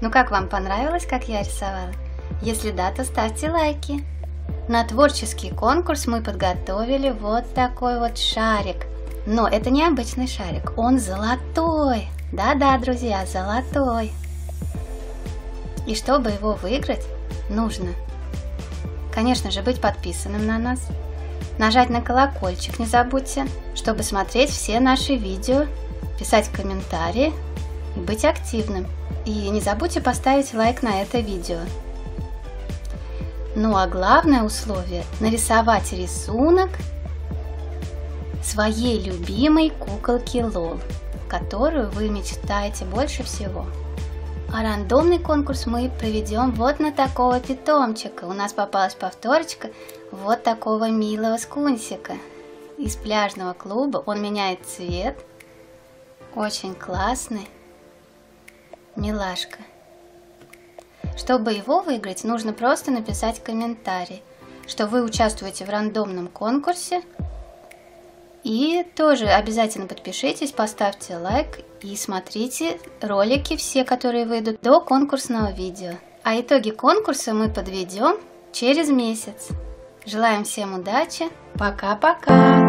Ну как вам понравилось, как я рисовала? Если да, то ставьте лайки. На творческий конкурс мы подготовили вот такой вот шарик. Но это не обычный шарик, он золотой. Да-да, друзья, золотой. И чтобы его выиграть, нужно, конечно же, быть подписанным на нас. Нажать на колокольчик не забудьте, чтобы смотреть все наши видео, писать комментарии и быть активным. И не забудьте поставить лайк на это видео. Ну а главное условие – нарисовать рисунок своей любимой куколки Лол, которую вы мечтаете больше всего. А рандомный конкурс мы проведем вот на такого питомчика. У нас попалась повторочка вот такого милого скунсика из пляжного клуба. Он меняет цвет. Очень классный. Милашка. Чтобы его выиграть, нужно просто написать комментарий, что вы участвуете в рандомном конкурсе. И тоже обязательно подпишитесь, поставьте лайк и смотрите ролики все, которые выйдут до конкурсного видео. А итоги конкурса мы подведем через месяц. Желаем всем удачи. Пока-пока!